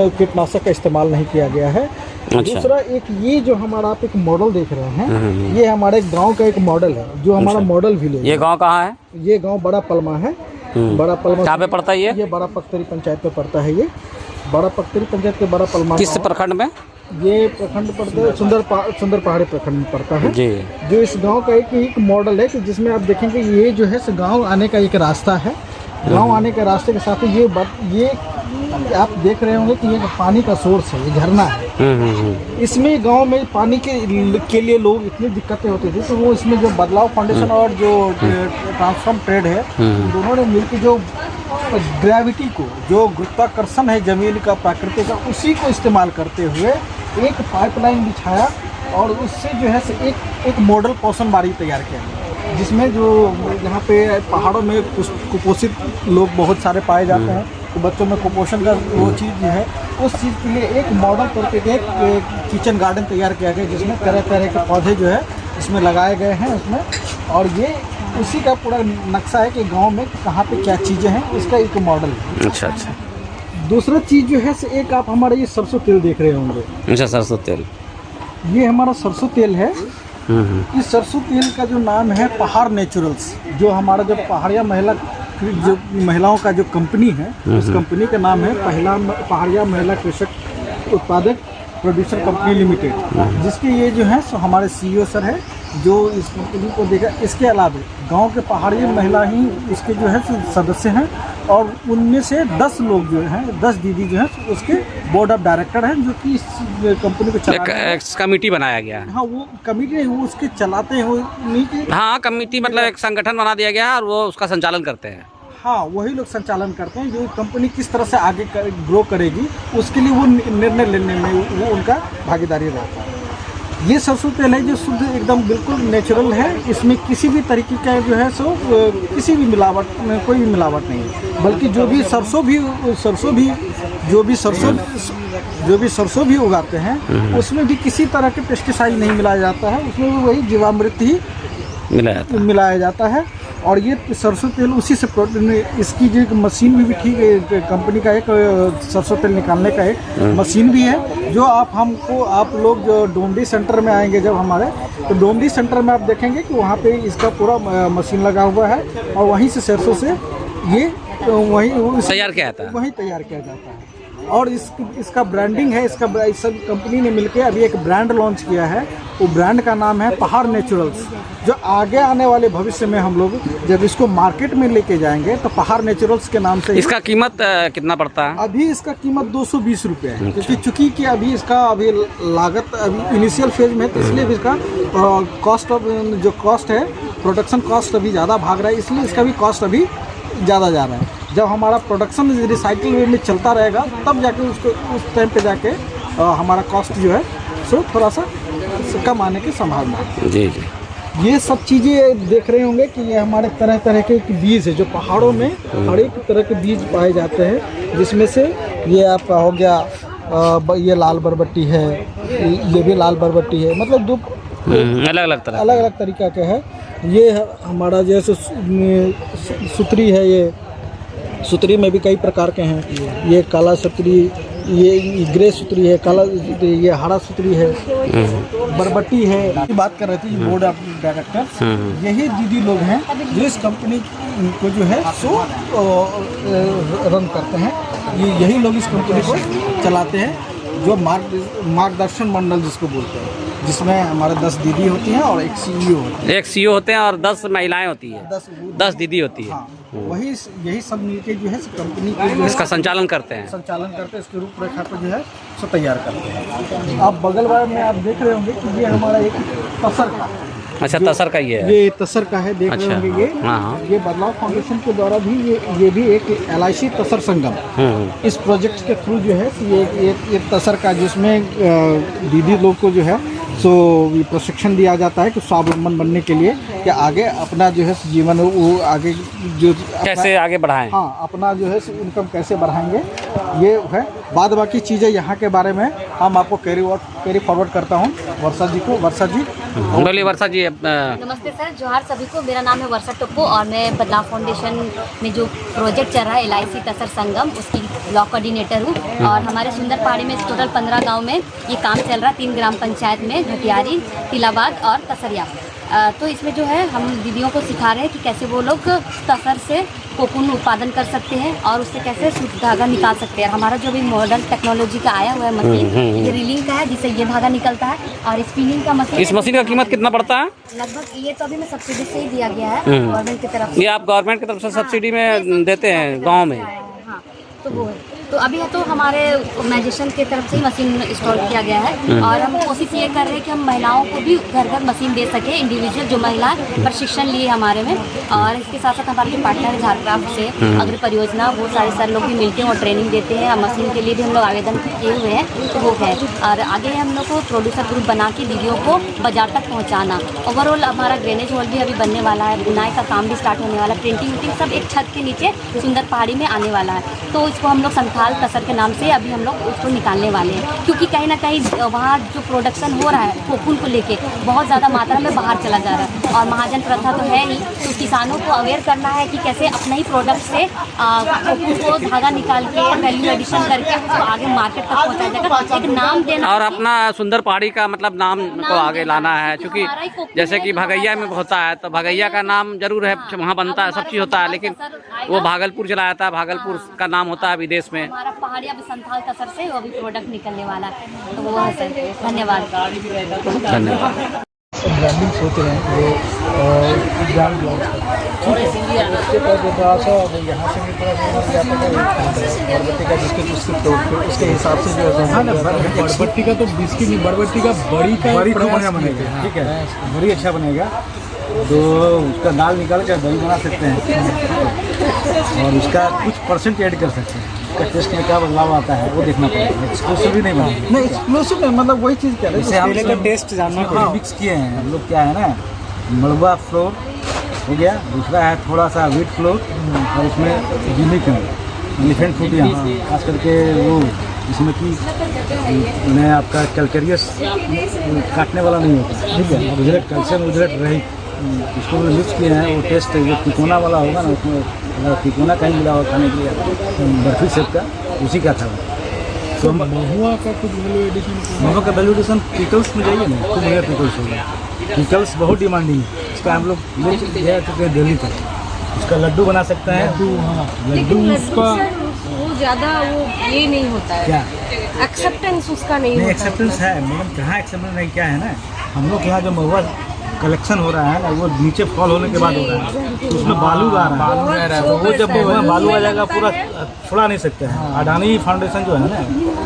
कीटनाशक का इस्तेमाल नहीं किया गया है। अच्छा। दूसरा एक ये जो हमारा आप एक मॉडल देख रहे हैं, ये हमारे गांव का एक मॉडल है, जो हमारा मॉडल विलेज। ये गांव कहाँ है? ये गांव बड़ा पलमा है। बड़ा पलमा कहाँ पे पड़ता है ये? बड़ा पख्तरी पंचायत पे पड़ता है। ये बड़ा पख्तरी पंचायत के बड़ा पलमा। किस प्रखंड में? ये प्रखंड पड़ता है सुंदर पहाड़ी प्रखंड में पड़ता है जी। जो इस गांव का एक मॉडल है कि जिसमें आप देखेंगे ये जो है गांव आने का एक रास्ता है। गांव आने के रास्ते के साथ ये आप देख रहे होंगे कि ये पानी का सोर्स है, ये झरना है। इसमें गांव में पानी के लिए लोग इतनी दिक्कतें होती थी, तो वो इसमें जो बदलाव फाउंडेशन और जो ट्रांसफॉर्म ट्रेड है, दोनों ने मिलकर जो ग्रेविटी को, जो गुरुत्वाकर्षण है जमीन का, प्रकृति का, उसी को इस्तेमाल करते हुए एक पाइपलाइन बिछाया और उससे जो है एक मॉडल पोषणबाड़ी तैयार किया, जिसमें जो यहाँ पे पहाड़ों में कुपोषित लोग बहुत सारे पाए जाते हैं, तो बच्चों में कुपोषण का वो चीज़ है, उस चीज़ के लिए एक मॉडल करके एक किचन गार्डन तैयार किया गया, जिसमें तरह तरह के पौधे जो है इसमें लगाए गए हैं उसमें। और ये उसी का पूरा नक्शा है कि गांव में कहाँ पे क्या चीज़ें हैं, उसका एक मॉडल है। अच्छा अच्छा। दूसरा चीज़ जो है एक आप हमारा ये सरसों तेल देख रहे होंगे। अच्छा सरसों तेल, ये हमारा सरसों तेल है। इस सरसों तेल का जो नाम है पहाड़ नेचुरल्स, जो हमारा जो पहाड़िया महिलाओं का जो कंपनी है, उस कंपनी का नाम है पहाड़िया महिला कृषक उत्पादक प्रोड्यूसर कंपनी लिमिटेड, जिसके ये जो है सो हमारे CEO सर है जो इस कंपनी को देगा। इसके अलावा गांव के पहाड़ी महिला ही इसके जो है सदस्य हैं, और उनमें से 10 लोग जो हैं, 10 दीदी जो हैं उसके बोर्ड ऑफ डायरेक्टर हैं, जो कि इस कंपनी को चलाते हैं। कमेटी बनाया गया है। हाँ वो कमेटी है, वो उसके चलाते हैं, वो उन्हीं के। हाँ कमेटी मतलब एक संगठन बना दिया गया है और वो उसका संचालन करते हैं। हाँ वही लोग संचालन करते हैं, जो कंपनी किस तरह से आगे ग्रो करेगी उसके लिए वो निर्णय लेने में वो उनका भागीदारी रहता है। ये सरसों तेल है जो शुद्ध एकदम बिल्कुल नेचुरल है, इसमें किसी भी तरीके का जो है सो किसी भी मिलावट, कोई भी मिलावट नहीं है, बल्कि जो भी सरसों भी उगाते हैं उसमें भी किसी तरह के पेस्टिसाइड नहीं मिलाया जाता है, उसमें भी वही जीवामृत ही मिलाया जाता है। और ये सरसों तेल उसी से, इसकी जो मशीन भी ठीक है, कंपनी का एक सरसों तेल निकालने का एक मशीन भी है, जो आप लोग जो डोमडी सेंटर में आएंगे जब हमारे, तो डोमडी सेंटर में आप देखेंगे कि वहाँ पे इसका पूरा मशीन लगा हुआ है, और वहीं से सरसों से ये वहीं तैयार किया जाता है, वहीं तैयार किया जाता है। और इसका ब्रांडिंग है, इस कंपनी ने मिलकर अभी एक ब्रांड लॉन्च किया है, वो ब्रांड का नाम है पहाड़ नेचुरल्स, जो आगे आने वाले भविष्य में हम लोग जब इसको मार्केट में लेके जाएंगे तो पहाड़ नेचुरल्स के नाम से। इसका कीमत कितना पड़ता है? अभी इसका कीमत 220 रुपये है, क्योंकि चूंकि कि अभी इसका लागत अभी इनिशियल फेज में है, तो इसलिए इसका कॉस्ट है, प्रोडक्शन कॉस्ट अभी ज़्यादा भाग रहा है, इसलिए इसका भी कॉस्ट अभी ज़्यादा जा रहा है। जब हमारा प्रोडक्शन रिसाइकिल वे में चलता रहेगा तब जाके उसको उस टाइम पे जाके हमारा कॉस्ट जो है सो थोड़ा सा कम आने की संभावना है। जी जी। ये सब चीज़ें देख रहे होंगे कि ये हमारे तरह तरह के बीज है, जो पहाड़ों में हर एक तरह के बीज पाए जाते हैं, जिसमें से ये आपका हो गया, ये लाल बरबट्टी है, ये भी लाल बरबट्टी है, मतलब दो अलग अलग तरीका के है। ये हमारा जैसे सुतरी है, ये सुतरी में भी कई प्रकार के हैं, ये काला सुतरी, ये ग्रे सुतरी है, काला सुतरी, ये हरा सुतरी है, बरबट्टी है। बात कर रहे थे बोर्ड ऑफ डायरेक्टर, यही दीदी लोग हैं जो इस कंपनी को जो है सो रन करते हैं। यही लोग इस कंपनी को चलाते हैं, जो मार्गदर्शन मंडल जिसको बोलते हैं, जिसमें हमारे 10 दीदी होती हैं और एक सीईओ होते हैं। एक सीईओ होते हैं और 10 महिलाएं होती हैं, 10 दीदी होती है। हाँ, वही यही सब मिलके जो है कंपनी को जो है इसका संचालन करते हैं, इसकी रूपरेखा को जो है सो तैयार करते हैं। आप बगल वाले में आप देख रहे होंगे कि ये हमारा एक तसर का, अच्छा तसर का ये तसर का है, देख रहे होंगे ये। हाँ। ये बदलाव फाउंडेशन के द्वारा भी ये भी एक LIC तसर संगम इस प्रोजेक्ट के थ्रू जो है ये तसर का, जिसमें दीदी लोग को जो है सो प्रशिक्षण दिया जाता है कि स्वावलंबन बनने के लिए, कि आगे अपना जो है जीवन वो आगे जो कैसे आगे बढ़ाएं, हाँ अपना जो है इनकम कैसे बढ़ाएंगे, ये है। बाद बाकी चीज़ें यहाँ के बारे में हम आपको कैरी फॉरवर्ड करता हूँ वर्षा जी को। वर्षा जी बोलिए। वर्षा जी नमस्ते सर, जोहार सभी को। मेरा नाम है वर्षा टप्पू और मैं बदलाव फाउंडेशन में जो प्रोजेक्ट चल रहा है LIC तसर संगम, उसकी ब्लॉक कोऑर्डिनेटर हूँ। और हमारे सुंदर पहाड़ी में टोटल 15 गांव में ये काम चल रहा है, 3 ग्राम पंचायत में, घटियारी, तिलाबाद और तसरिया। तो इसमें जो है हम दीदियों को सिखा रहे हैं कि कैसे वो लोग तसर से कोकून उत्पादन कर सकते हैं और उससे कैसे सूत धागा निकाल सकते हैं। हमारा जो भी मॉडर्न टेक्नोलॉजी का आया हुआ है मशीन, ये रीलिंग का है जिससे ये धागा निकलता है, और स्पिनिंग का मशीन। इस मशीन का कीमत कितना पड़ता है? लगभग ये तो अभी में सब्सिडी से ही दिया गया है गवर्नमेंट की तरफ से। ये आप गवर्नमेंट की तरफ से सब्सिडी में देते हैं गाँव में? हाँ, तो वो है। तो अभी है तो हमारे ऑर्गेनाइजेशन की तरफ से ही मशीन इंस्टॉल किया गया है, और हम कोशिश ये कर रहे हैं कि हम महिलाओं को भी घर घर मशीन दे सके, इंडिविजुअल जो महिलाएं प्रशिक्षण लिए हमारे में। और इसके साथ साथ हमारे जो पार्टनर है झारखंड से अग्र परियोजना, वो सारे सर लोग भी मिलते हैं और ट्रेनिंग देते हैं। मशीन के लिए भी हम लोग आवेदन किए हुए हैं, तो वो है। और आगे हम लोग को प्रोड्यूसर ग्रुप बना के दीदियों को बाजार तक पहुँचाना। ओवरऑल हमारा ड्रेनेज हॉल भी अभी बनने वाला है, बुनाई का काम भी स्टार्ट होने वाला है, प्रिंटिंग सब एक छत के नीचे सुंदर पहाड़ी में आने वाला है। तो इसको हम लोग संथाल तसर के नाम से अभी हम लोग उसको निकालने वाले हैं, क्योंकि कहीं ना कहीं वहाँ जो प्रोडक्शन हो रहा है कोकून को लेके बहुत ज़्यादा मात्रा में बाहर चला जा रहा है, और महाजन प्रथा तो है ही। तो किसानों को अवेयर करना है कि कैसे अपना ही प्रोडक्ट से कोकून को धागा निकाल के वैल्यू एडिशन करके उसको आगे मार्केट तक पहुँचाया जाएगा, एक नाम देना और अपना सुंदर पहाड़ी का मतलब नाम को आगे लाना है। क्योंकि जैसे कि भगैया में होता है तो भगैया का नाम जरूर है, वहाँ बनता है, सब चीज़ होता है, लेकिन वो भागलपुर चला जाता है, भागलपुर का नाम होता है विदेश में। हमारा पहाड़ी अब संथाल तसर से वो भी प्रोडक्ट निकलने वाला है, तो वो है सर। धन्यवाद। धन्यवाद। ब्रांडिंग सोच रहे हैं वो ब्रांड लॉन्च उसके बाद थोड़ा सा यहाँ से भी थोड़ा बरबट्टी का बिस्किट उसके हिसाब से जो है ना, बरबट्टी का तो बिस्किट नहीं, बरबट्टी का बड़ी बढ़िया बनेगा, ठीक है, बड़ी अच्छा बनेगा। तो उसका दाल निकाल कर दही बना सकते हैं और उसका कुछ परसेंट ऐड कर सकते हैं। उसका टेस्ट में क्या बदलाव आता है वो देखना पड़ेगा। एक्सक्लूसिव भी नहीं बनेगा, नहीं एक्सक्लूसिव नहीं, मतलब वही चीज़ क्या है, जैसे हम का टेस्ट जानना पड़ेगा। मिक्स किए हैं हम लोग, क्या है ना, मड़वा फ्लोर हो गया, दूसरा है थोड़ा सा व्हीट फ्लोर, और उसमें यूनिक है एलिफेंट फूड, यहाँ खास करके वो जिसमें कि उन्हें आपका कैलकेरियस काटने वाला नहीं होता, ठीक है, उजरट कैल्शियम उजरट रही, इसको भी मिक्स किए हैं। वो टेस्ट जो तिकोना वाला होगा ना, उसमें अगर तिकोना कहीं मिला होगा खाने के लिए बर्फी सेब का, उसी का था। तो महुआ का कुछ वैल्यू एडिशन, महुआ का वैल्यू एडिशन पिकल्स में जाइए ना, खूब बढ़िया पिकल्स होगा। पिकल्स बहुत डिमांडिंग है, इसका हम लोग ले चुके हैं दिल्ली तक। उसका लड्डू बना सकते हैं, लड्डू उसका वो ज़्यादा वो ये नहीं होता है, क्या एक्सेप्टेंस उसका नहीं होता। एक्सेप्टेंस है मैडम, कहाँ एक्सेप्टेंस नहीं, क्या है ना, हम लोग यहाँ जो महुआ कलेक्शन हो रहा है ना, वो नीचे फॉल होने के बाद हो रहा है, तो उसमें बालू आ रहा है, तो वो जब बालू आ जाएगा पूरा छुड़ा नहीं सकते हैं। अडानी फाउंडेशन जो है ना,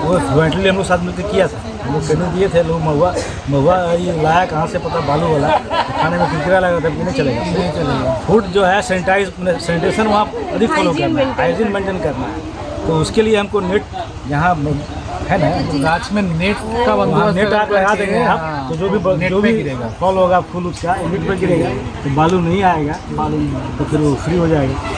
वो ज्वाइंटली हम लोग साथ मिलकर किया था, हम लोग ट्रेनिंग दिए थे लोग। महुआ ये लाया कहाँ से पता, बालू वाला, खाने में किरकिरा लगा था, नहीं चलेगा। फूड जो है सैनिटाइजेशन वहाँ अधिक फॉलो करना है, हाइजीन मेंटेन करना है, तो उसके लिए हमको नेट यहाँ है ना, गाछ में नेट का बंदोबस्त, नेट आप लगा देंगे आप, तो जो भी फॉल होगा फूल उसका नेट पर गिरेगा, तो बालू नहीं आएगा, तो फिर वो फ्री हो जाएगा।